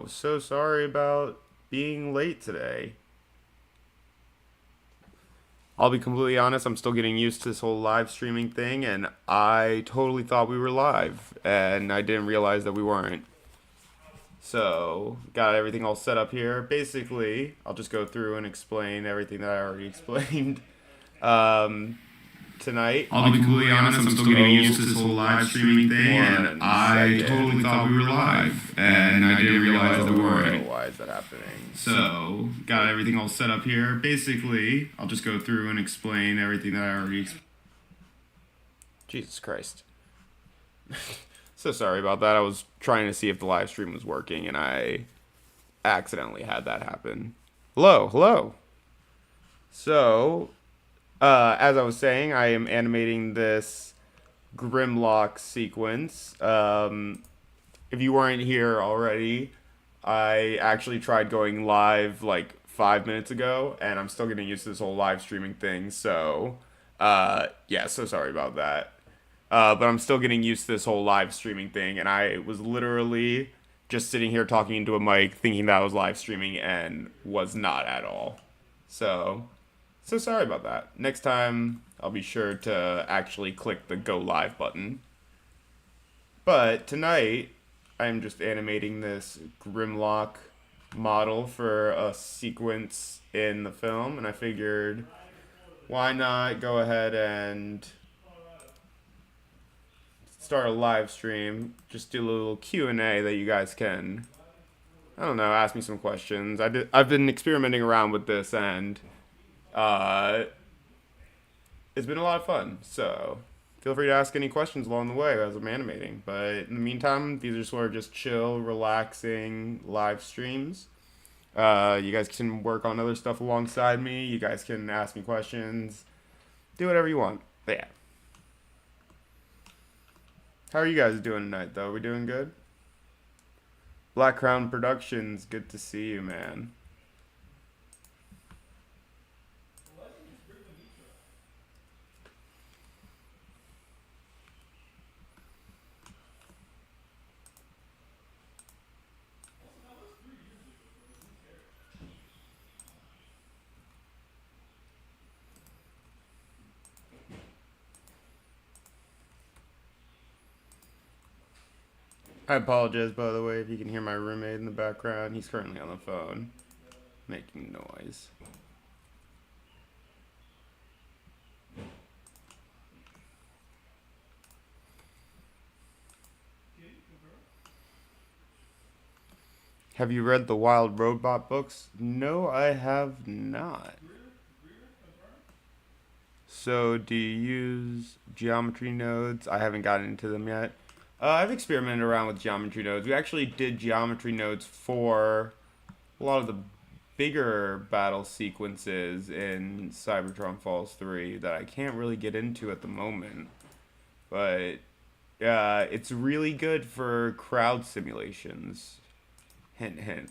Yo, so sorry about being late today. I'll be completely honest, I'm still getting used to this whole live streaming thing, and I totally thought we were live, and I didn't realize that we weren't. So, got everything all set up here. Basically, I'll just go through and explain everything that I already explained. Um, Tonight, I'll be completely honest, I'm still getting used to this whole live streaming thing, and I totally thought we were live, and I didn't realize that we weren't. why is that happening? So, got everything all set up here. Basically, I'll just go through and explain everything that I already explained. Jesus Christ. So sorry about that. I was trying to see if the live stream was working, and I accidentally had that happen. Hello, hello. So, as I was saying, I am animating this Grimlock sequence. If you weren't here already, I actually tried going live like 5 minutes ago, and I'm still getting used to this whole live streaming thing. So, yeah, so sorry about that. But I'm still getting used to this whole live streaming thing, and I was literally just sitting here talking into a mic, thinking that I was live streaming, and was not at all. So, so sorry about that. Next time, I'll be sure to actually click the go live button. But tonight, I'm just animating this Grimlock model for a sequence in the film, and I figured, why not go ahead and start a live stream, just do a little Q&A that you guys can, I don't know, ask me some questions. I've been experimenting around with this, and uh, it's been a lot of fun, so feel free to ask any questions along the way as I'm animating. But in the meantime, these are sort of just chill, relaxing live streams. You guys can work on other stuff alongside me. You guys can ask me questions. Do whatever you want. But yeah. How are you guys doing tonight, though? We doing good? Black Crown Productions, good to see you, man. I apologize, by the way, if you can hear my roommate in the background. He's currently on the phone, making noise. Have you read the Wild Robot books? No, I have not. So, do you use geometry nodes? I haven't gotten into them yet. I've experimented around with geometry nodes. We actually did geometry nodes for a lot of the bigger battle sequences in Cybertron Falls 3 that I can't really get into at the moment. But it's really good for crowd simulations. Hint, hint.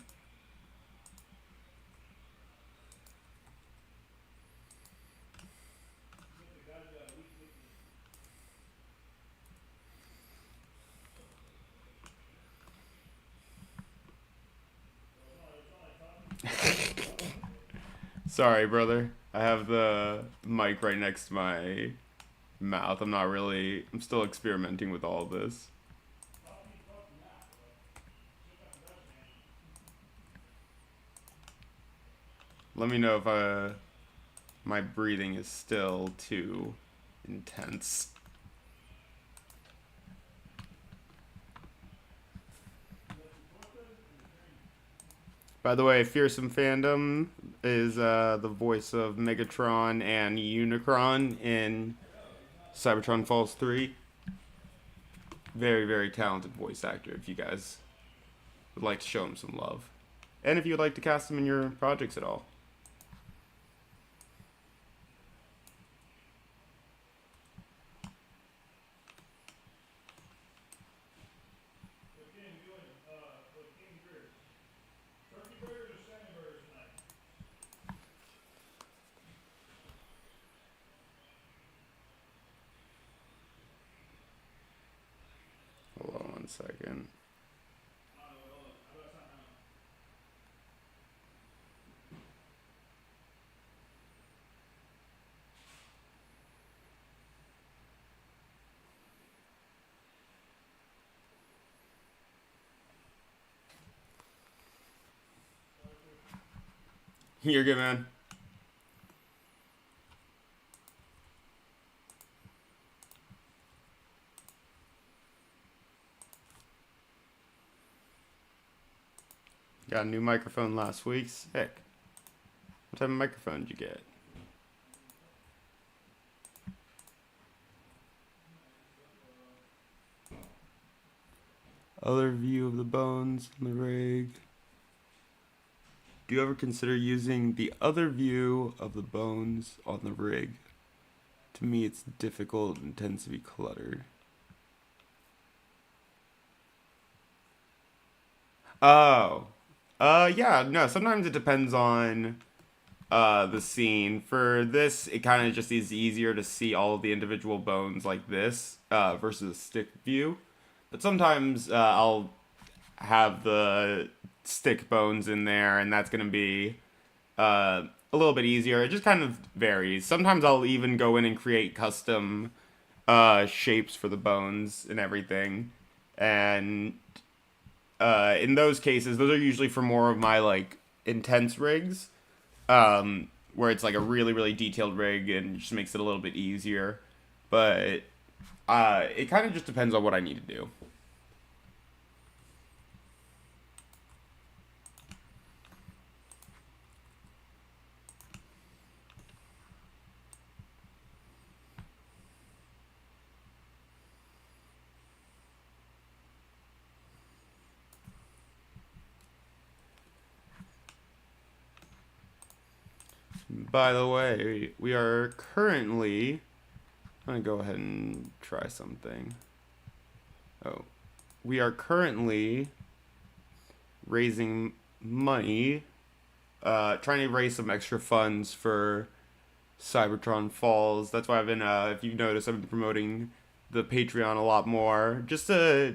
Sorry, brother. I have the mic right next to my mouth. I'm still experimenting with all of this. Let me know if my breathing is still too intense. By the way, Fearsome Fandom is the voice of Megatron and Unicron in Cybertron Falls 3. Very, very talented voice actor if you guys would like to show him some love. And if you would like to cast him in your projects at all. Hold on one second. You're good, man. Got a new microphone last week. Sick. What type of microphone did you get? Other view of the bones in the rig. Do you ever consider using the other view of the bones on the rig? To me, it's difficult and tends to be cluttered. Oh. Yeah, no, sometimes it depends on the scene. For this, it kind of just is easier to see all of the individual bones like this versus a stick view. But sometimes I'll have the stick bones in there, and that's going to be a little bit easier. It just kind of varies. Sometimes I'll even go in and create custom shapes for the bones and everything. And in those cases, those are usually for more of my like intense rigs, where it's like a really really detailed rig and just makes it a little bit easier. But it kind of just depends on what I need to do. By the way, we are currently. I'm gonna go ahead and try something. Oh, we are currently raising money, trying to raise some extra funds for Cybertron Falls. That's why I've been, if you've noticed, I've been promoting the Patreon a lot more, just to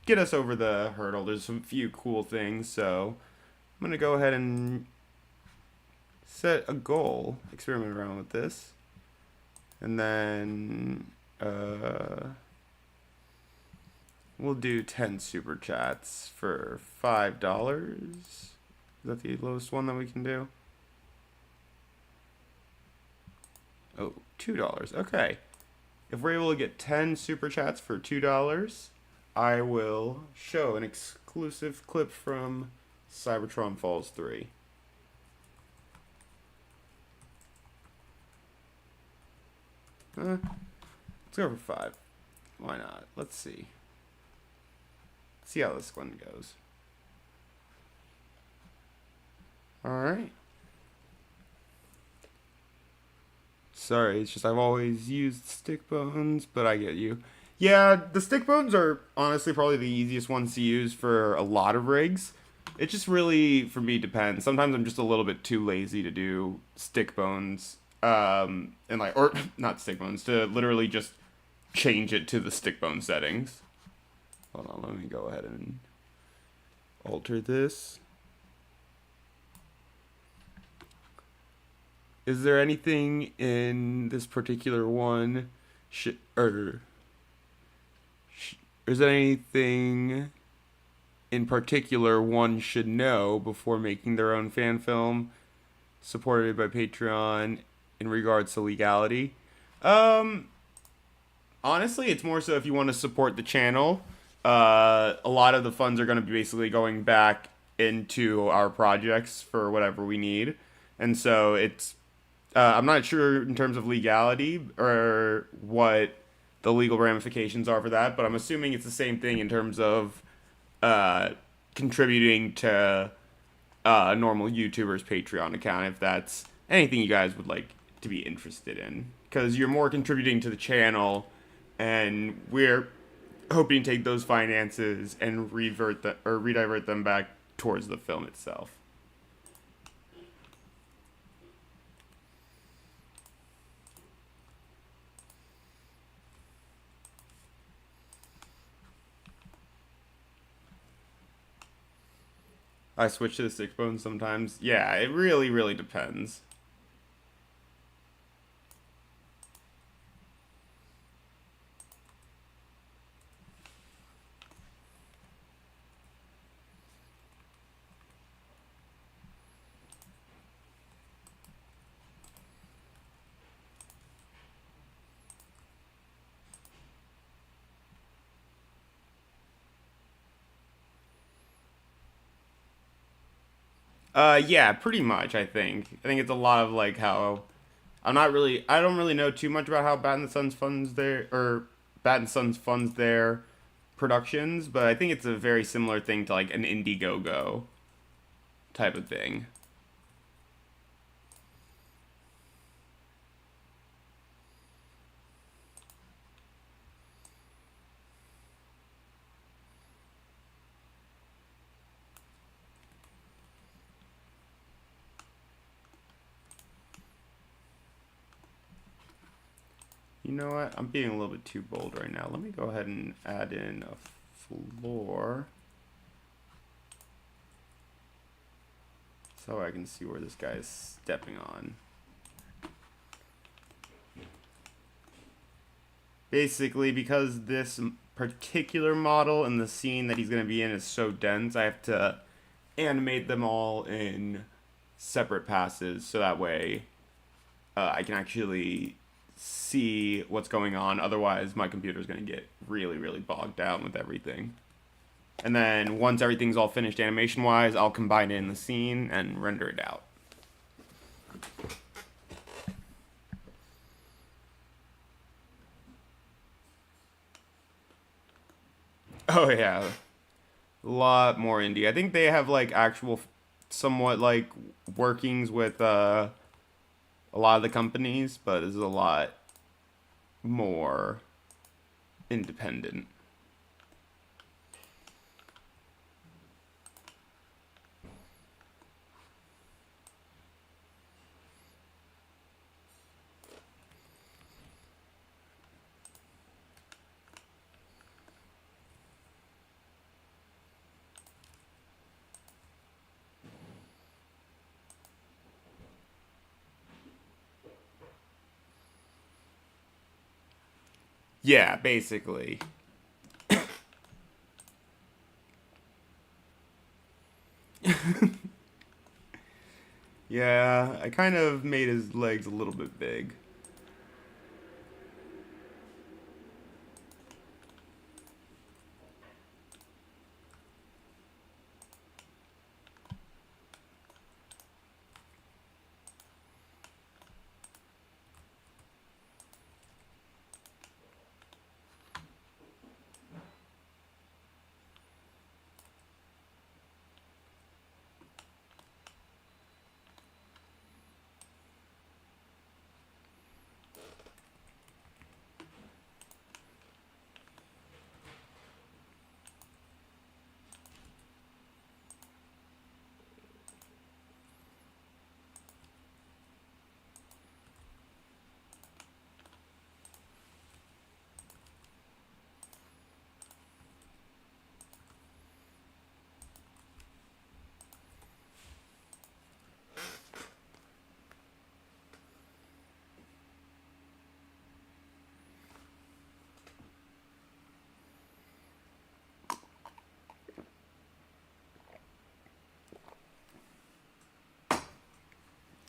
get us over the hurdle. There's some few cool things, so I'm gonna go ahead and set a goal, experiment around with this, and then we'll do 10 super chats for $5. Is that the lowest one that we can do? Oh, $2. Okay. If we're able to get 10 super chats for $2, I will show an exclusive clip from Cybertron Falls 3. Let's go for 5. Why not? Let's see. See how this one goes. Alright. Sorry, it's just I've always used stick bones, but I get you. Yeah, the stick bones are honestly probably the easiest ones to use for a lot of rigs. It just really, for me, depends. Sometimes I'm just a little bit too lazy to do stick bones. And like, or not stick bones, to literally just change it to the stick bone settings. Hold on, let me go ahead and alter this. Is there anything in this particular one, is there anything in particular one should know before making their own fan film supported by Patreon in regards to legality? Honestly, it's more so if you want to support the channel. A lot of the funds are going to be basically going back into our projects for whatever we need. And so it's, I'm not sure in terms of legality or what the legal ramifications are for that, but I'm assuming it's the same thing in terms of contributing to a normal YouTuber's Patreon account, if that's anything you guys would like to be interested in. Because you're more contributing to the channel, and we're hoping to take those finances and redivert them back towards the film itself. I switch to the stick bone sometimes. Yeah, it really, really depends. Yeah, pretty much. I think it's a lot of like how I don't really know too much about how Bat and Sons funds Bat and Sons funds their productions, but I think it's a very similar thing to like an Indiegogo type of thing. You know what? I'm being a little bit too bold right now. Let me go ahead and add in a floor so I can see where this guy is stepping on. Basically, because this particular model and the scene that he's going to be in is so dense, I have to animate them all in separate passes so that way I can actually see what's going on. Otherwise, my computer's going to get really, really bogged down with everything. And then once everything's all finished animation-wise, I'll combine it in the scene and render it out. Oh yeah, a lot more indie. I think they have like actual, somewhat like workings with a lot of the companies, but it's a lot more independent. Yeah, basically. Yeah, I kind of made his legs a little bit big.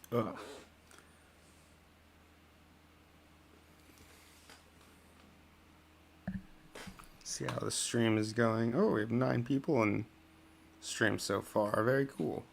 Ugh. See how the stream is going. Oh, we have 9 people in stream so far. Very cool.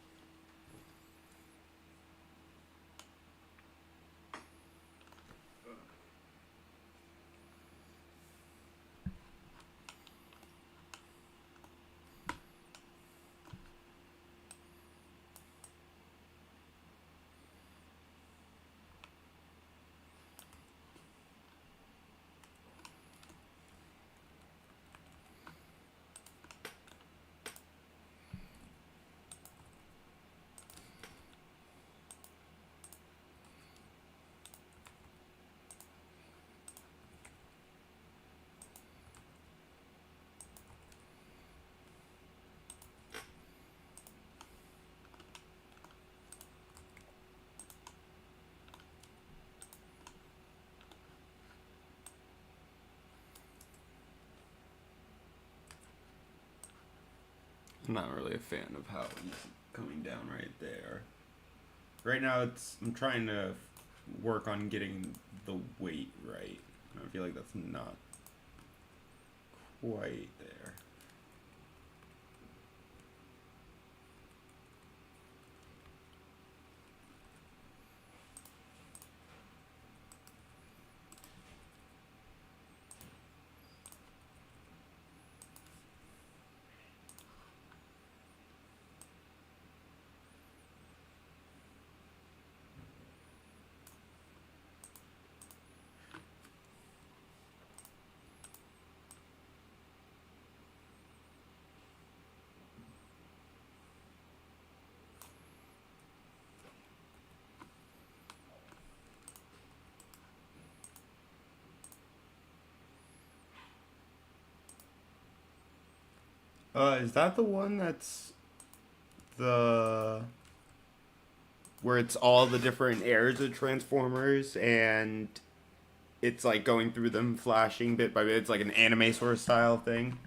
I'm not really a fan of how he's coming down right there. Right now, I'm trying to work on getting the weight right. I feel like that's not quite there. Is that the one that's the where it's all the different eras of Transformers and it's like going through them flashing bit by bit. It's like an anime sort of style thing.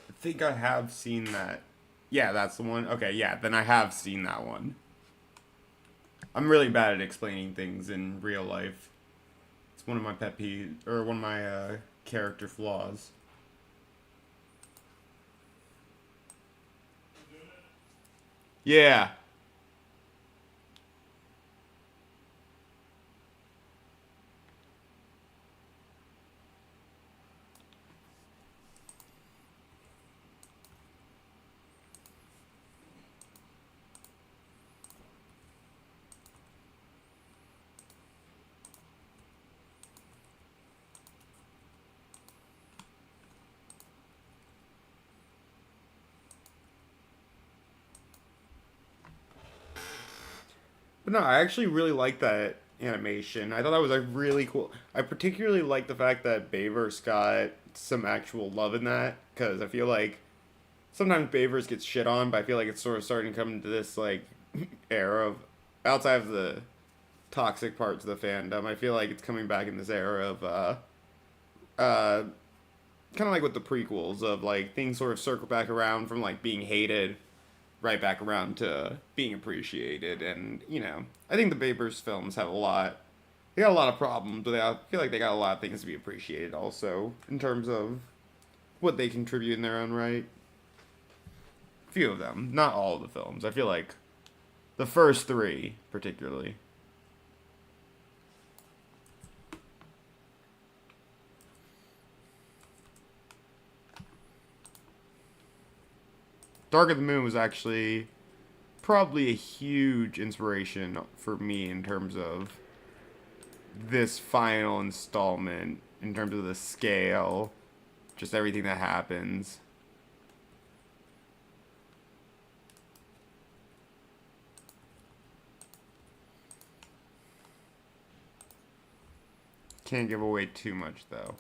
I think I have seen that. Yeah, that's the one. Okay, yeah, then I have seen that one. I'm really bad at explaining things in real life. It's one of my pet peeves, or one of my character flaws. Yeah. But no, I actually really like that animation. I thought that was like really cool. I particularly like the fact that Bayverse got some actual love in that because I feel like sometimes Bayverse gets shit on, but I feel like it's sort of starting to come into this like era of outside of the toxic parts of the fandom. I feel like it's coming back in this era of uh kind of like with the prequels of like things sort of circle back around from like being hated right back around to being appreciated. And I think the Babers films have a lot. They got a lot of problems, but I feel like they got a lot of things to be appreciated also in terms of what they contribute in their own right. Few of them, not all of the films. I feel like the first three, particularly. Dark of the Moon was actually probably a huge inspiration for me in terms of this final installment, in terms of the scale, just everything that happens. Can't give away too much though.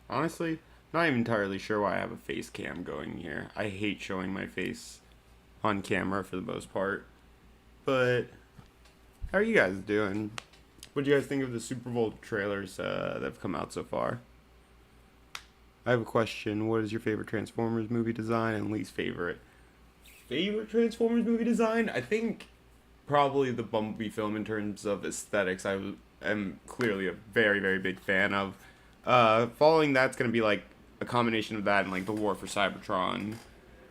Honestly, not even entirely sure why I have a face cam going here. I hate showing my face on camera for the most part. But how are you guys doing? What do you guys think of the Super Bowl trailers that have come out so far? I have a question. What is your favorite Transformers movie design and least favorite? Favorite Transformers movie design? I think probably the Bumblebee film in terms of aesthetics. Am clearly a very, very big fan of. Following that's going to be like a combination of that and like the War for Cybertron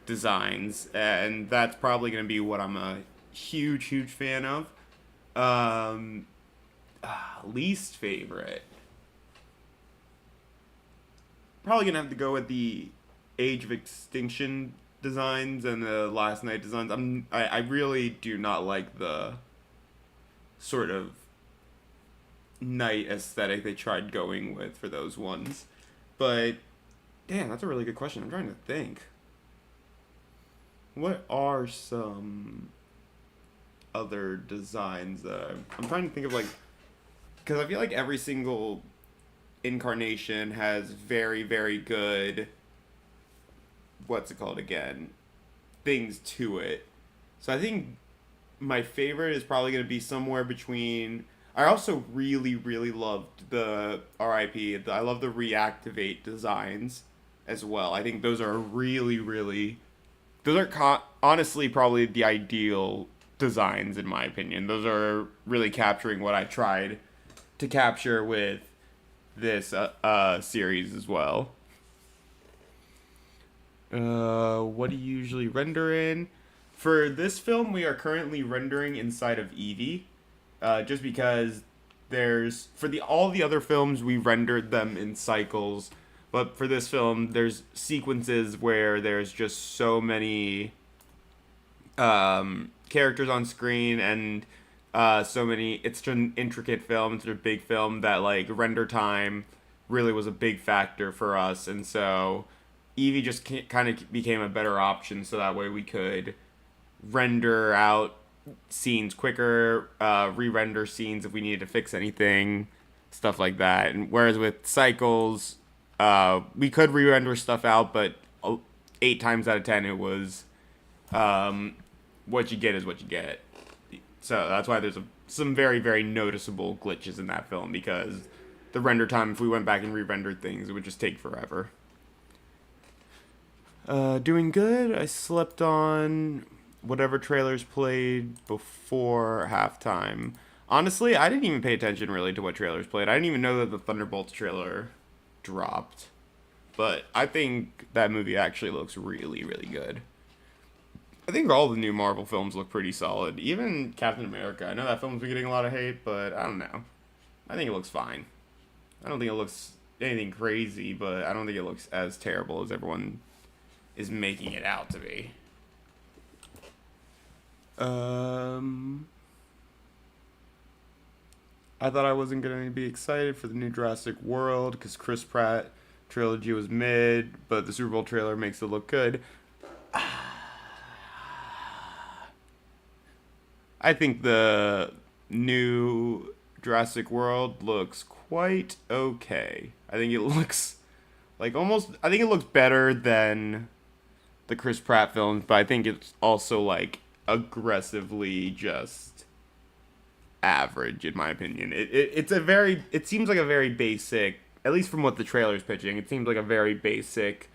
designs. And that's probably going to be what I'm a huge, huge fan of. Um, Least favorite. Probably gonna have to go with the Age of Extinction designs and the Last Night designs. I really do not like the sort of night aesthetic they tried going with for those ones. But damn, that's a really good question. I'm trying to think. What are some other designs that I'm trying to think of, like, because I feel like every single incarnation has very, very good, what's it called again, things to it. So I think my favorite is probably going to be somewhere between. I also really, really loved the RIP. I love the reactivate designs as well. I think those are really, really. Those are honestly probably the ideal designs in my opinion. Those are really capturing what I tried to capture with this series as well. What do you usually render in? For this film, we are currently rendering inside of Eevee, just because there's for the all the other films we rendered them in cycles, but for this film there's sequences where there's just so many characters on screen and so many. It's such an intricate film. It's a big film that like render time really was a big factor for us, and so Eevee just kind of became a better option. So that way we could render out scenes quicker, re-render scenes if we needed to fix anything, stuff like that. And whereas with cycles, we could re-render stuff out, but 8 times out of 10 it was what you get is what you get. So that's why there's some very, very noticeable glitches in that film, because the render time, if we went back and re-rendered things, it would just take forever. Doing good. I slept on whatever trailers played before halftime. Honestly, I didn't even pay attention really to what trailers played. I didn't even know that the Thunderbolts trailer dropped. But I think that movie actually looks really, really good. I think all the new Marvel films look pretty solid. Even Captain America. I know that film's been getting a lot of hate, but I don't know. I think it looks fine. I don't think it looks anything crazy, but I don't think it looks as terrible as everyone is making it out to be. I thought I wasn't going to be excited for the new Jurassic World because Chris Pratt trilogy was mid, but the Super Bowl trailer makes it look good. I think the new Jurassic World looks quite okay. I think it looks like almost. I think it looks better than the Chris Pratt films, but I think it's also like aggressively just average in my opinion. It's a very. It seems like a very basic, at least from what the trailer's pitching. It seems like a very basic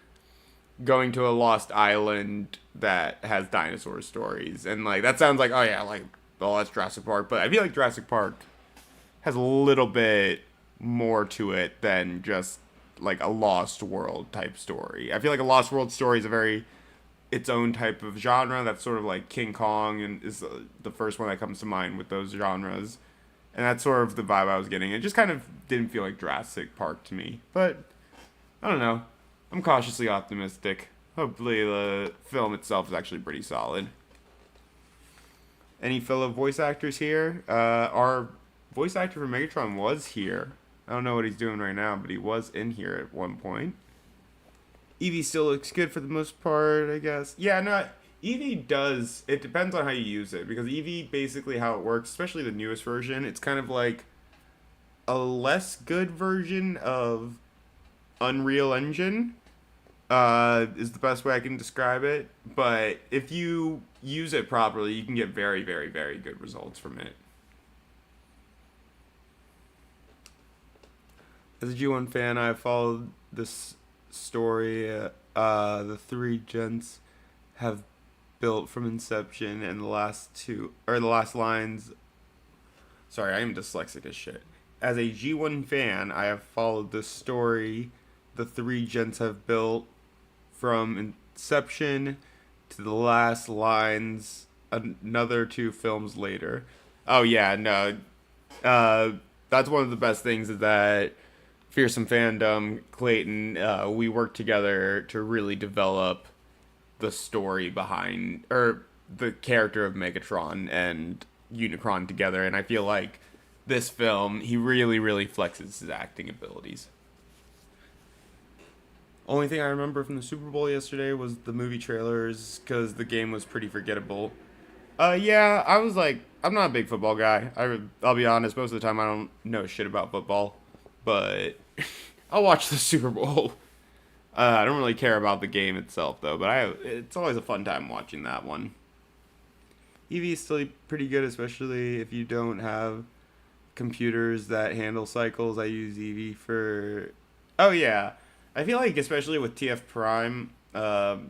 going to a lost island that has dinosaur stories, and like that sounds like, oh yeah, like, oh, that's Jurassic Park, but I feel like Jurassic Park has a little bit more to it than just like a Lost World type story. I feel like a Lost World story is a very its own type of genre that's sort of like King Kong, and is the first one that comes to mind with those genres, and that's sort of the vibe I was getting. It just kind of didn't feel like Jurassic Park to me, but I don't know. I'm cautiously optimistic. Hopefully the film itself is actually pretty solid. Any fellow voice actors here? Our voice actor for Megatron was here. I don't know what he's doing right now, but he was in here at one point. Eevee still looks good for the most part, I guess. Yeah, no, Eevee does. It depends on how you use it, because Eevee, basically how it works, especially the newest version, it's kind of like a less good version of Unreal Engine is the best way I can describe it. But if you use it properly, you can get very, very, very good results from it. As a G1 fan, I followed this story. The three gents have built from inception, and the last two, or the last lines. Sorry, I am dyslexic as shit. As a G1 fan, I have followed this story the three gents have built from inception to the last lines another two films later. Oh yeah, no. Uh that's one of the best things is that Fearsome Fandom, Clayton, we worked together to really develop the story behind or the character of Megatron and Unicron together, and I feel like this film he really really flexes his acting abilities. Only thing I remember from the Super Bowl yesterday was the movie trailers because the game was pretty forgettable. Yeah, I was like, I'm not a big football guy. I'll be honest, most of the time I don't know shit about football, but I'll watch the Super Bowl. I don't really care about the game itself though, but it's always a fun time watching that one. EV is still pretty good, especially if you don't have computers that handle cycles. I use EV for. Oh yeah, I feel like especially with TF Prime,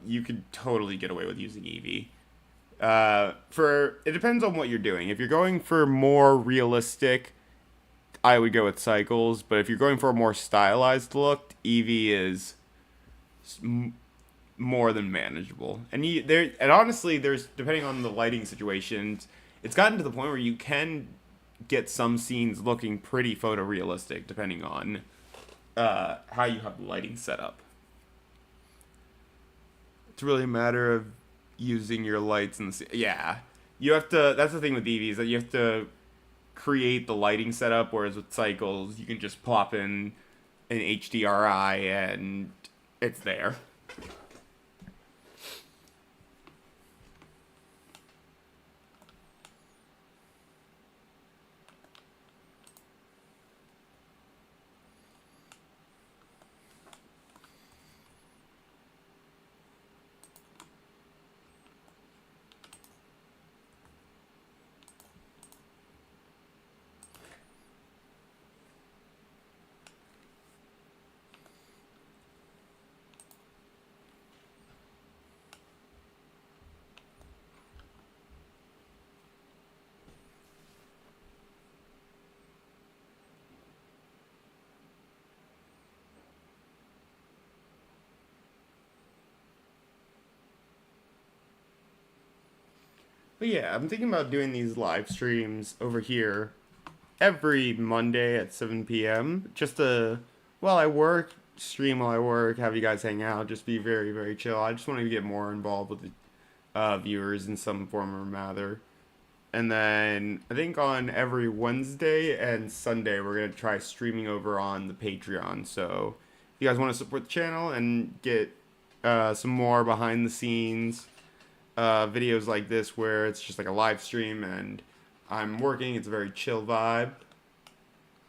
you could totally get away with using EV. For it depends on what you're doing. If you're going for more realistic, I would go with cycles. But if you're going for a more stylized look, EV is more than manageable. And and honestly, there's depending on the lighting situations, it's gotten to the point where you can get some scenes looking pretty photorealistic depending on how you have the lighting set up. It's really a matter of using your lights and yeah, you have to. That's the thing with EVs that you have to create the lighting setup. Whereas with cycles, you can just plop in an HDRI and it's there. But yeah, I'm thinking about doing these live streams over here every Monday at 7 p.m. Just to, while I work, stream while I work, have you guys hang out, just be very, very chill. I just want to get more involved with the viewers in some form or matter. And then I think on every Wednesday and Sunday, we're going to try streaming over on the Patreon. So if you guys want to support the channel and get some more behind the scenes videos like this where it's just like a live stream and I'm working, it's a very chill vibe.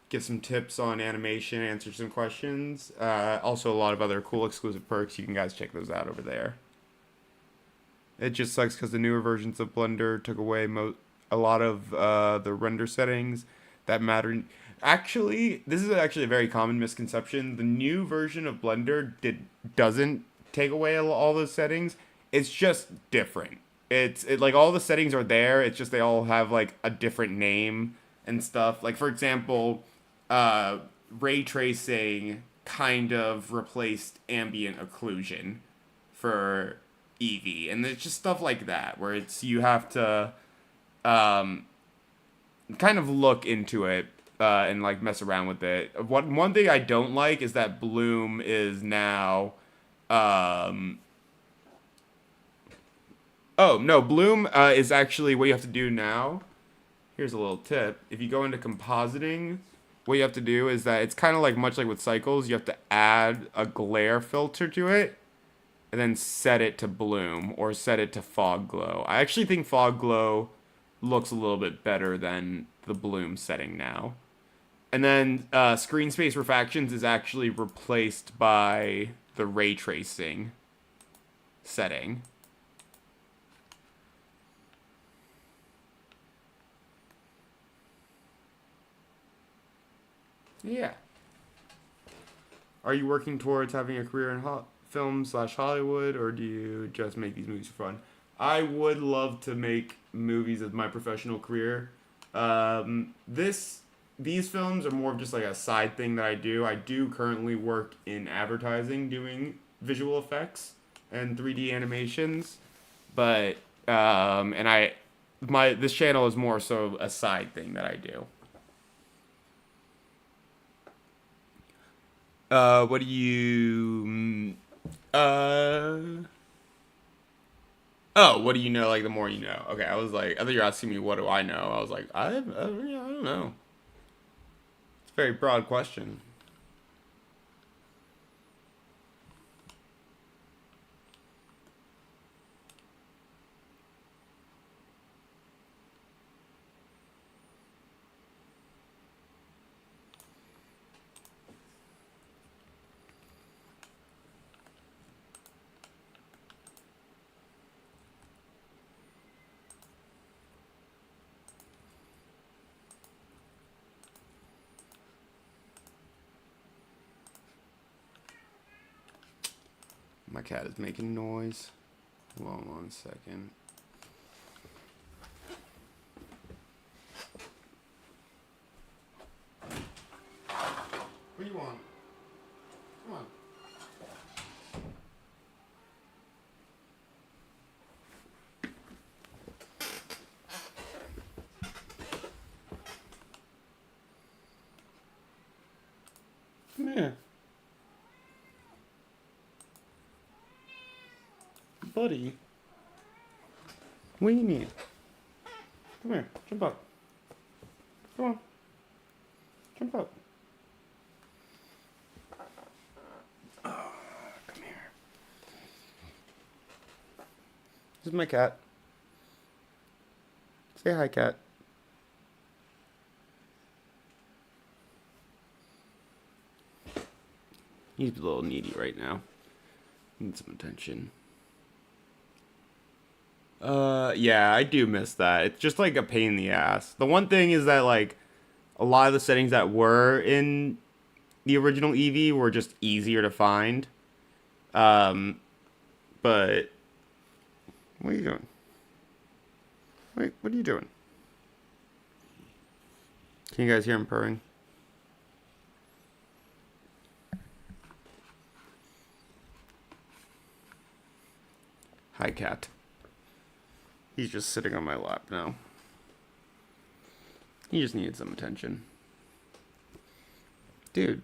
Give some tips on animation, answer some questions. Also, a lot of other cool exclusive perks. You can guys check those out over there. It just sucks because the newer versions of Blender took away a lot of the render settings that matter. Actually, this is actually a very common misconception. The new version of Blender doesn't take away all those settings. It's just different. It's like all the settings are there. It's just they all have like a different name and stuff. Like for example, ray tracing kind of replaced ambient occlusion for Eevee, and it's just stuff like that where it's you have to kind of look into it and like mess around with it. One thing I don't like is that Bloom is now oh no, Bloom is actually what you have to do now. Here's a little tip. If you go into compositing, what you have to do is that it's kind of like much like with cycles, you have to add a glare filter to it and then set it to bloom or set it to fog glow. I actually think fog glow looks a little bit better than the bloom setting now. And then screen space refractions is actually replaced by the ray tracing setting. Yeah. Are you working towards having a career in film/Hollywood, or do you just make these movies for fun? I would love to make movies as my professional career. These films are more of just like a side thing that I do. I do currently work in advertising, doing visual effects and 3D animations, but and this channel is more so a side thing that I do. What do you? Oh, what do you know? Like the more you know. Okay, I was like, I thought you were asking me what do I know. I was like, yeah, I don't know. It's a very broad question. My cat is making noise. Hold on 1 second. What do you want? Come on. Come here. Buddy. What do you need? Come here. Jump up. Come on. Jump up. Oh, come here. This is my cat. Say hi, cat. He's a little needy right now. Need some attention. Yeah, I do miss that. It's just like a pain in the ass. The one thing is that like a lot of the settings that were in the original Eevee were just easier to find. But what are you doing? Wait, what are you doing? Can you guys hear him purring? Hi, cat. He's just sitting on my lap now. He just needed some attention. Dude.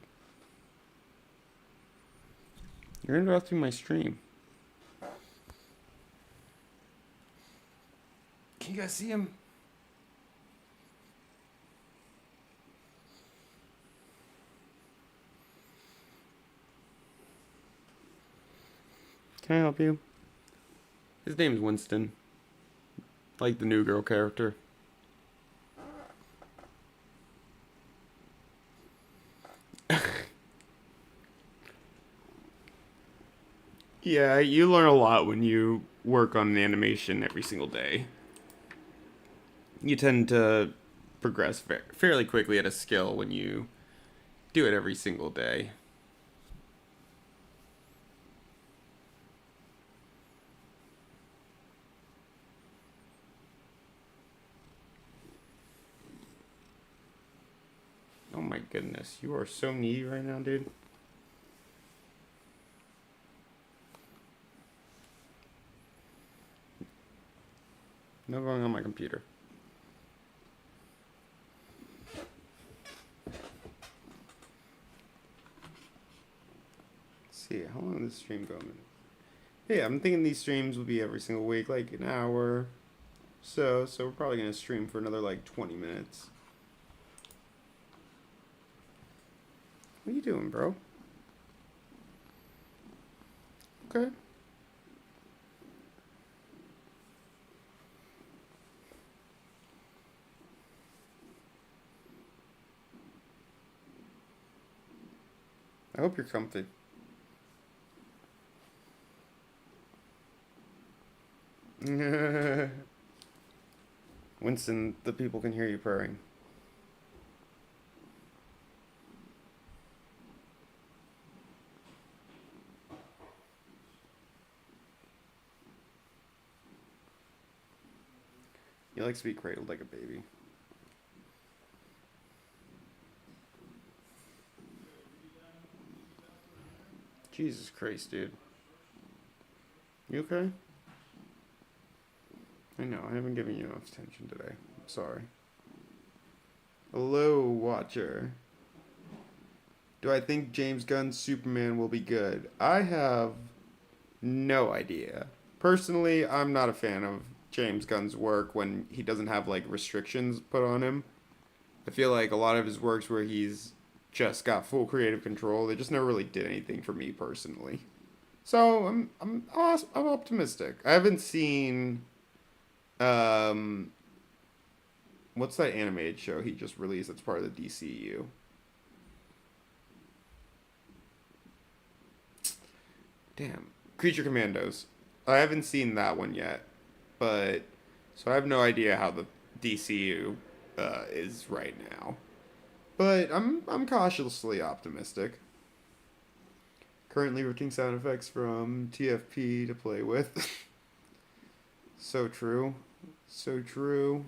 You're interrupting my stream. Can you guys see him? Can I help you? His name's Winston. Like the New Girl character. Yeah, you learn a lot when you work on an animation every single day. You tend to progress fairly quickly at a skill when you do it every single day. Oh my goodness, you are so needy right now, dude. No going on my computer. Let's see, how long is this stream going? Yeah, I'm thinking these streams will be every single week, like an hour. So we're probably gonna stream for another like 20 minutes. What are you doing, bro? Okay. I hope you're comfy. Winston, the people can hear you purring. He likes to be cradled like a baby. Jesus Christ, dude. You okay? I know, I haven't given you enough attention today. I'm sorry. Hello, Watcher. Do I think James Gunn's Superman will be good? I have no idea. Personally, I'm not a fan of James Gunn's work when he doesn't have like restrictions put on him. I feel like a lot of his works where he's just got full creative control, they just never really did anything for me personally. So I'm optimistic. I haven't seen um what's that animated show he just released that's part of the DCU? Damn. Creature Commandos. I haven't seen that one yet, but so I have no idea how the DCU is right now. But I'm cautiously optimistic. Currently working sound effects from TFP to play with. So true. So true.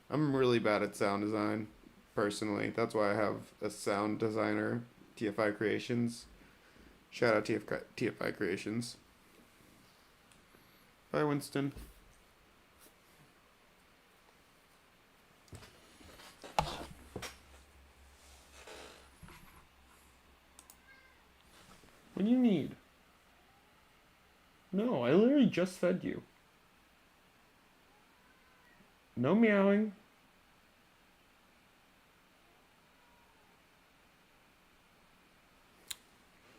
I'm really bad at sound design, personally. That's why I have a sound designer, TFI Creations. Shout out TFI Creations. Bye, Winston. What do you need? No, I literally just fed you. No meowing.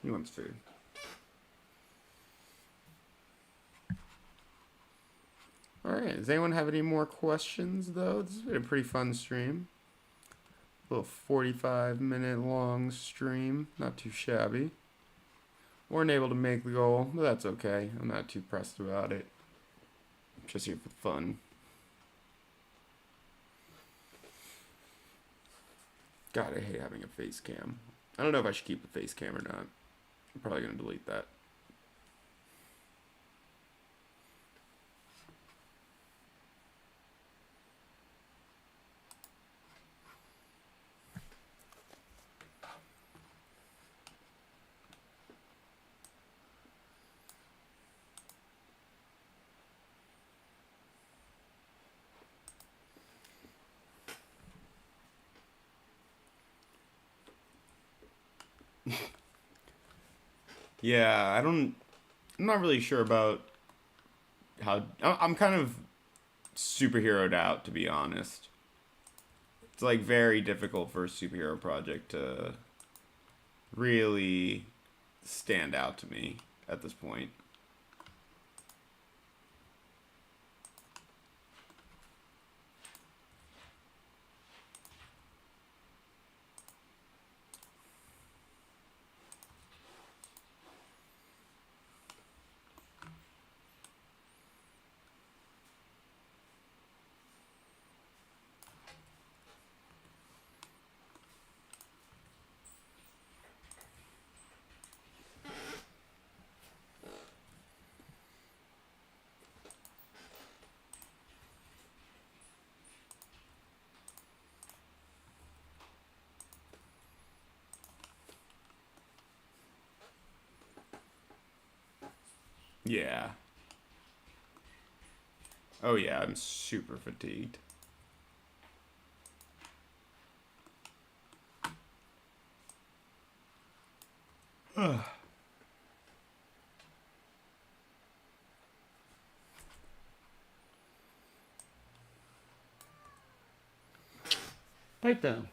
He wants food. Alright, does anyone have any more questions, though? This has been a pretty fun stream. A little 45-minute long stream. Not too shabby. Weren't able to make the goal, but that's okay. I'm not too pressed about it. I'm just here for fun. God, I hate having a face cam. I don't know if I should keep a face cam or not. I'm probably going to delete that. Yeah, I'm not really sure about how. I'm kind of superheroed out, to be honest. It's like very difficult for a superhero project to really stand out to me at this point. Yeah. Oh yeah, I'm super fatigued. Pipe down.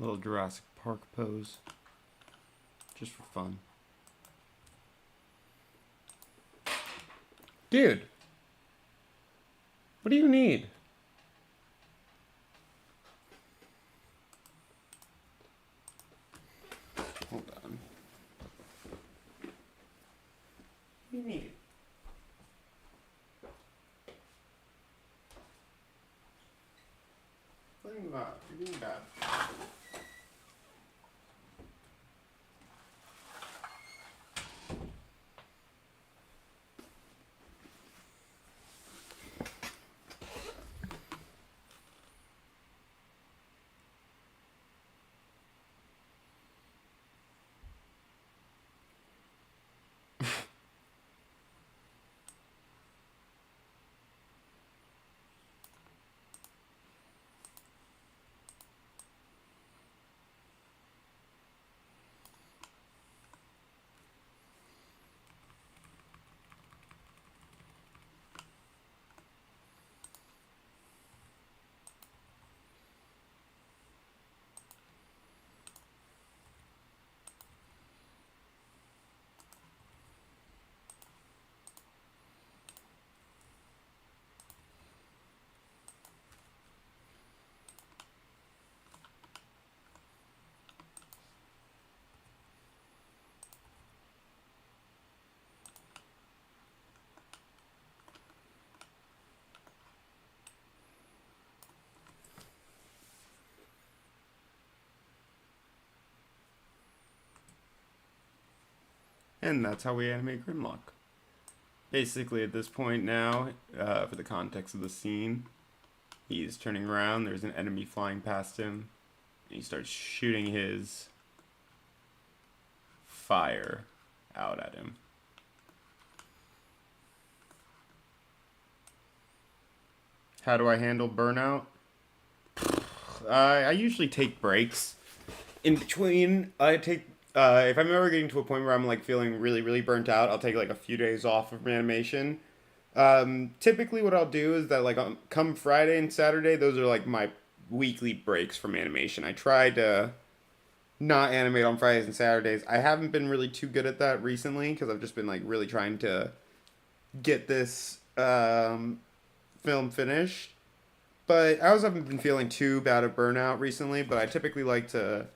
Little Jurassic Park pose. Just for fun. Dude! What do you need? Hold on. What do you need? You're doing bad. And that's how we animate Grimlock. Basically, at this point now, for the context of the scene, he's turning around, there's an enemy flying past him, and he starts shooting his fire out at him. How do I handle burnout? I usually take breaks. In between, I take if I'm ever getting to a point where I'm like feeling really, really burnt out, I'll take like a few days off of animation. Typically, what I'll do is that like come Friday and Saturday, those are like my weekly breaks from animation. I try to not animate on Fridays and Saturdays. I haven't been really too good at that recently because I've just been like really trying to get this film finished. But I also haven't been feeling too bad at burnout recently. But I typically like to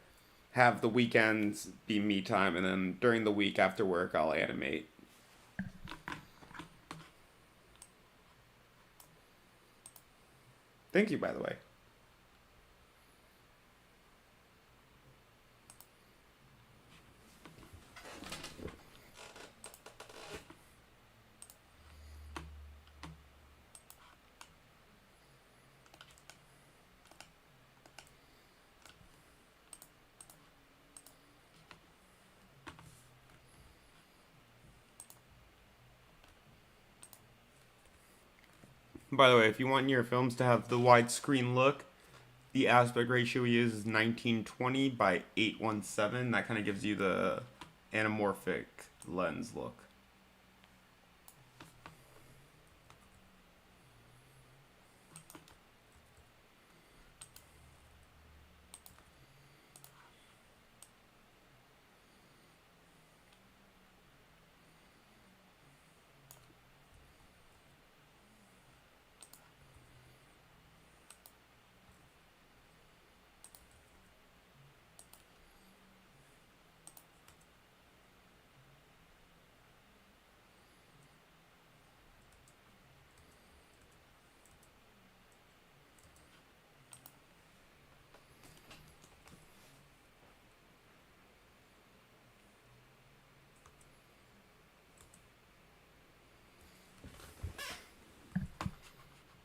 have the weekends be me time, and then during the week after work, I'll animate. Thank you, by the way. By the way, if you want your films to have the widescreen look, the aspect ratio we use is 1920 by 817. That kind of gives you the anamorphic lens look.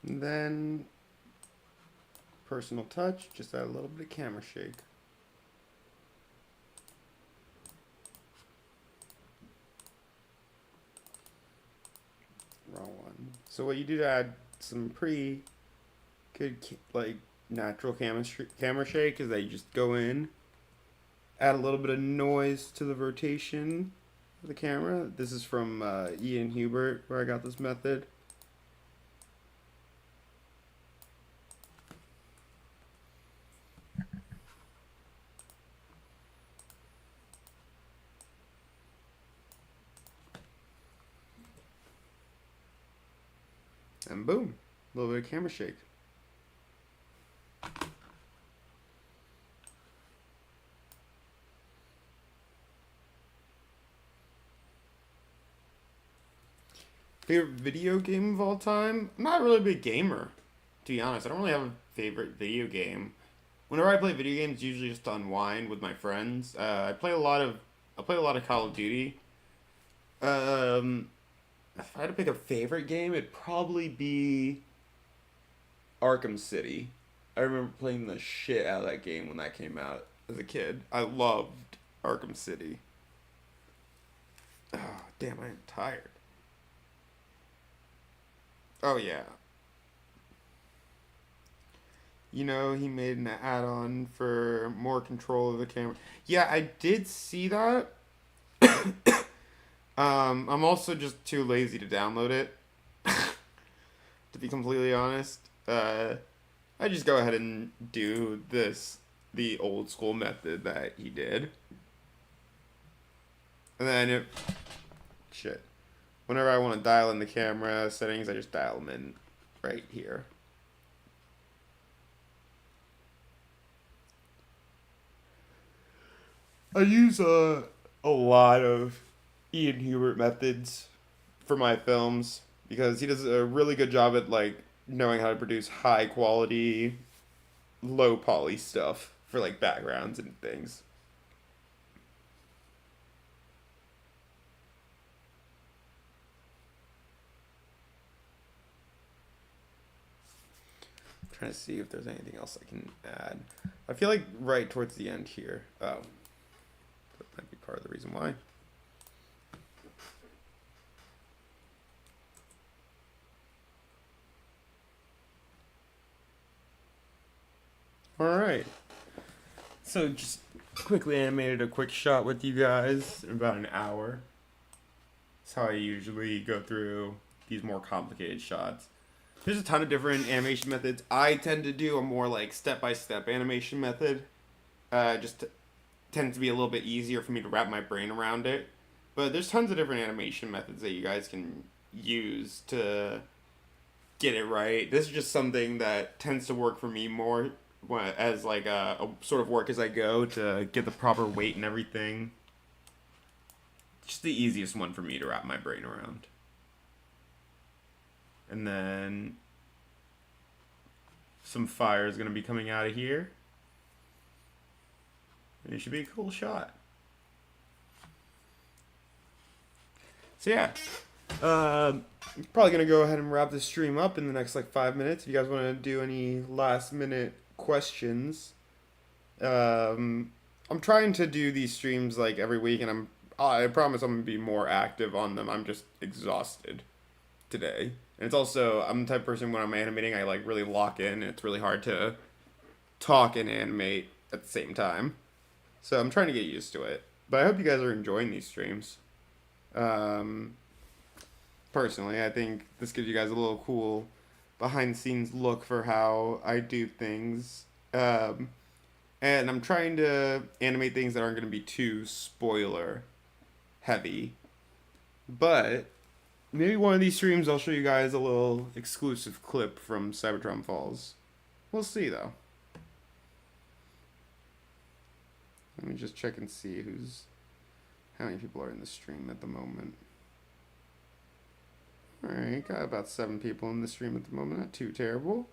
And then personal touch, just add a little bit of camera shake. Wrong one. So what you do to add some pretty good like natural camera shake is that you just go in, add a little bit of noise to the rotation of the camera. This is from Ian Hubert, where I got this method. And boom, a little bit of camera shake. Favorite video game of all time? I'm not really a big gamer, to be honest. I don't really have a favorite video game. Whenever I play video games, usually just to unwind with my friends. I play a lot of Call of Duty. Um, if I had to pick a favorite game, it'd probably be Arkham City. I remember playing the shit out of that game when that came out as a kid. I loved Arkham City. Oh, damn, I am tired. Oh yeah. You know, he made an add-on for more control of the camera. Yeah, I did see that. I'm also just too lazy to download it, to be completely honest. I just go ahead and do the old school method that he did. And then shit. Whenever I want to dial in the camera settings, I just dial them in right here. I use a lot of Ian Hubert methods for my films because he does a really good job at like knowing how to produce high quality, low poly stuff for like backgrounds and things. I'm trying to see if there's anything else I can add. I feel like right towards the end here. Oh, that might be part of the reason why. All right. So just quickly animated a quick shot with you guys in about an hour. That's how I usually go through these more complicated shots. There's a ton of different animation methods. I tend to do a more like step-by-step animation method. Just tends to be a little bit easier for me to wrap my brain around it. But there's tons of different animation methods that you guys can use to get it right. This is just something that tends to work for me more as like a sort of work as I go to get the proper weight and everything. Just the easiest one for me to wrap my brain around. And then some fire is going to be coming out of here. And it should be a cool shot. So yeah, probably gonna go ahead and wrap this stream up in the next like 5 minutes. If you guys want to do any last minute questions, I'm trying to do these streams like every week, and I promise I'm gonna be more active on them. I'm just exhausted today, and it's also I'm the type of person when I'm animating I like really lock in. And it's really hard to talk and animate at the same time, so I'm trying to get used to it. But I hope you guys are enjoying these streams. Um, Personally, I think this gives you guys a little cool behind the scenes look for how I do things. And I'm trying to animate things that aren't going to be too spoiler heavy. But maybe one of these streams I'll show you guys a little exclusive clip from Cybertron Falls. We'll see though. Let me just check and see how many people are in the stream at the moment. Alright, got about 7 people in the stream at the moment. Not too terrible.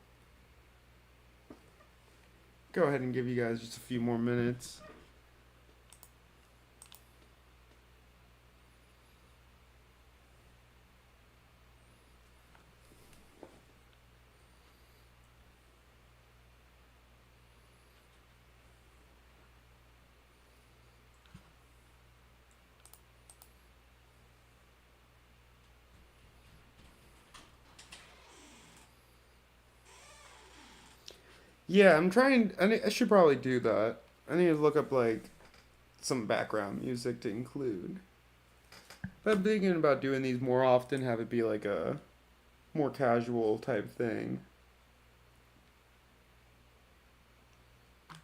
Go ahead and give you guys just a few more minutes. Yeah, I should probably do that. I need to look up like some background music to include. But I'm thinking about doing these more often, have it be like a more casual type thing.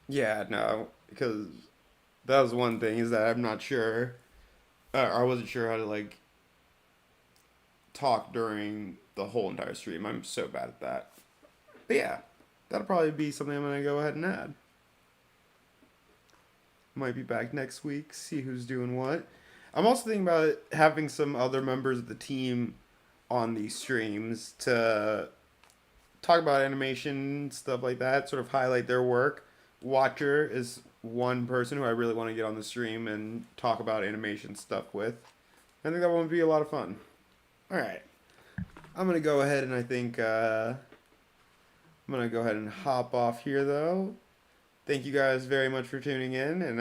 Yeah, no, because that was one thing is that I'm not sure. I wasn't sure how to like talk during the whole entire stream. I'm so bad at that. But yeah, that'll probably be something I'm going to go ahead and add. Might be back next week, see who's doing what. I'm also thinking about having some other members of the team on these streams to talk about animation, stuff like that, sort of highlight their work. Watcher is one person who I really want to get on the stream and talk about animation stuff with. I think that one would be a lot of fun. Alright. I'm going to go ahead and I think I'm going to go ahead and hop off here though. Thank you guys very much for tuning in, and